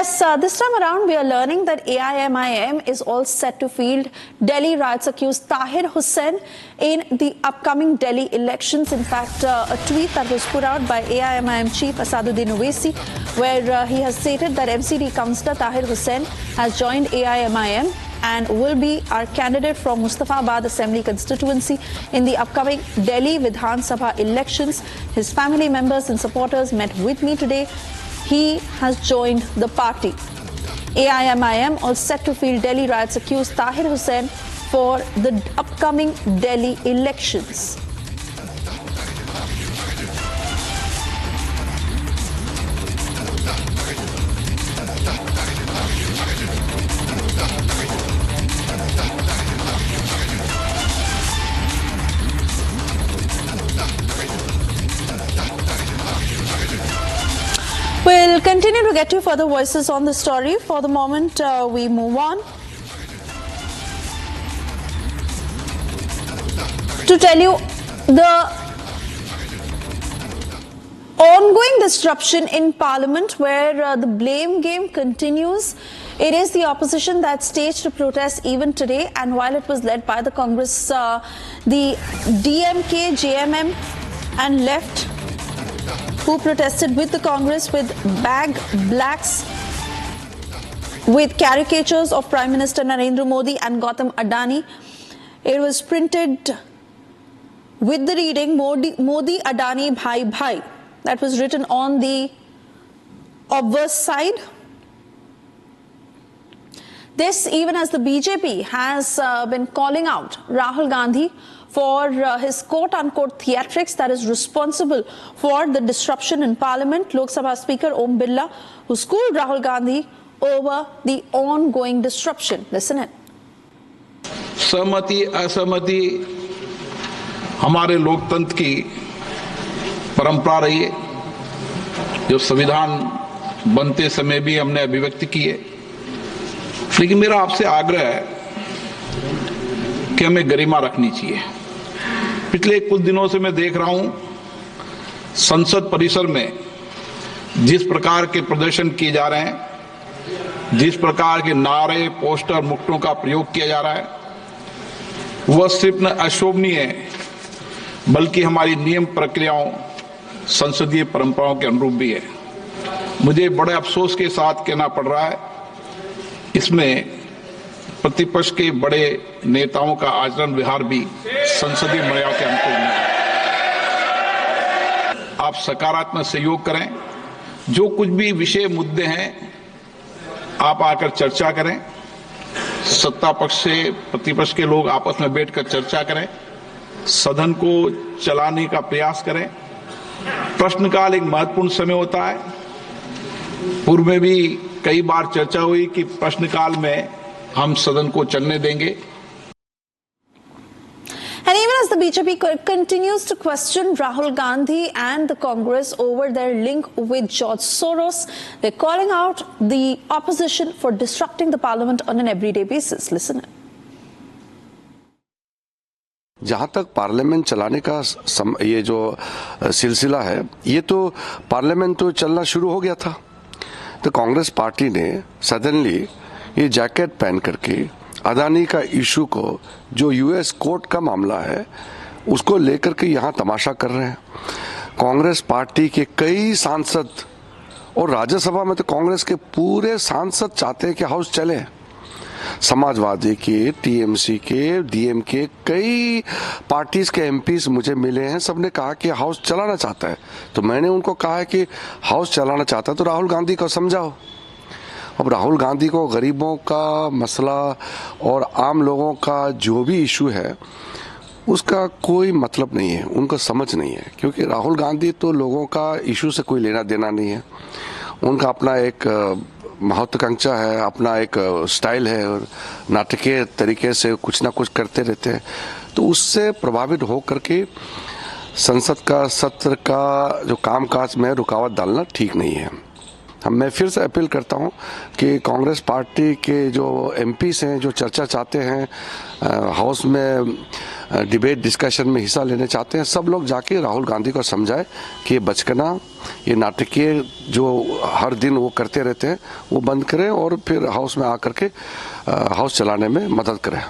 Yes, this time around we are learning that AIMIM is all set to field Delhi riots accused Tahir Hussain in the upcoming Delhi elections. In fact, a tweet that was put out by AIMIM chief Asaduddin Owaisi, where he has stated that MCD councillor Tahir Hussain has joined AIMIM and will be our candidate from Mustafabad Assembly constituency in the upcoming Delhi Vidhan Sabha elections. His family members and supporters met with me today. He has joined the party. AIMIM all set to field Delhi riots accused Tahir Hussain for the upcoming Delhi elections. We'll continue to get you further voices on the story. For the moment, we move on to tell you the ongoing disruption in Parliament, where the blame game continues. It is the opposition that staged a protest even today, and while it was led by the Congress, the DMK, JMM and left, who protested with the Congress with bag blacks with caricatures of Prime Minister Narendra Modi and Gautam Adani. It was printed with the reading Modi Adani Bhai Bhai. That was written on the obverse side. This even as the BJP has been calling out Rahul Gandhi for his quote-unquote theatrics that is responsible for the disruption in Parliament. Lok Sabha Speaker Om Birla, who schooled Rahul Gandhi over the ongoing disruption. Listen in. सहमति असहमति हमारे लोकतंत्र की परंपरा रही है, जो संविधान बनते समय भी हमने अभिव्यक्ति की है। लेकिन मेरा आपसे आग्रह है कि हमें गरिमा रखनी चाहिए। पिछले कुछ दिनों से मैं देख रहा हूं संसद परिसर में जिस प्रकार के प्रदर्शन किए जा रहे हैं, जिस प्रकार के नारे, पोस्टर, मुक्तों का प्रयोग किया जा रहा है, वह सिर्फ न अशोभनीय है बल्कि हमारी नियम प्रक्रियाओं, संसदीय परंपराओं के अनुरूप भी है। मुझे बड़े अफसोस के साथ कहना पड़ रहा है, इसमें प्रतिपक्ष के बड़े नेताओं का आचरण व्यवहार भी संसदीय मर्यादा के अनुकूल नहीं है। आप सकारात्मक सहयोग करें, जो कुछ भी विषय मुद्दे हैं आप आकर चर्चा करें, सत्ता पक्ष से प्रतिपक्ष के लोग आपस में बैठकर चर्चा करें, सदन को चलाने का प्रयास करें। प्रश्नकाल एक महत्वपूर्ण समय होता है। पूर्व में भी कई बार चर्चा हुई कि प्रश्नकाल में हम सदन को चलने देंगे। And even as the BJP continues to question Rahul Gandhi and the Congress over their link with George Soros, they're calling out the opposition for disrupting the parliament on an everyday basis. Listen. जहां तक parliament चलाने का ये जो सिलसिला है, ये तो पार्लियामेंट तो चलना शुरू हो गया था, तो कांग्रेस पार्टी ने सडनली ये जैकेट पहन करके अदानी का इशू को, जो यूएस कोर्ट का मामला है, उसको लेकर के यहाँ तमाशा कर रहे हैं। कांग्रेस पार्टी के कई सांसद और राज्यसभा में तो कांग्रेस के पूरे सांसद चाहते हैं कि हाउस चले। समाजवादी के, टीएमसी के, डीएमके कई पार्टीज के एमपीज मुझे मिले हैं, सबने कहा कि हाउस चलाना चाहता है। तो मैंने उनको कहा है कि हाउस चलाना चाहता है तो राहुल गांधी को समझाओ। अब राहुल गांधी को गरीबों का मसला और आम लोगों का जो भी इशू है उसका कोई मतलब नहीं है, उनको समझ नहीं है, क्योंकि राहुल गांधी तो लोगों का इशू से कोई लेना देना नहीं है। उनका अपना एक महत्वाकांक्षा है, अपना एक स्टाइल है और नाटकीय तरीके से कुछ ना कुछ करते रहते हैं। तो उससे प्रभावित हो करके संसद का सत्र का जो कामकाज में रुकावट डालना ठीक नहीं है। मैं फिर से अपील करता हूं कि कांग्रेस पार्टी के जो एमपीस हैं, जो चर्चा चाहते हैं, हाउस में डिबेट डिस्कशन में हिस्सा लेने चाहते हैं, सब लोग जाके राहुल गांधी को समझाए कि ये बचकना, ये नाटकीय जो हर दिन वो करते रहते हैं वो बंद करें और फिर हाउस में आकर के हाउस चलाने में मदद करें।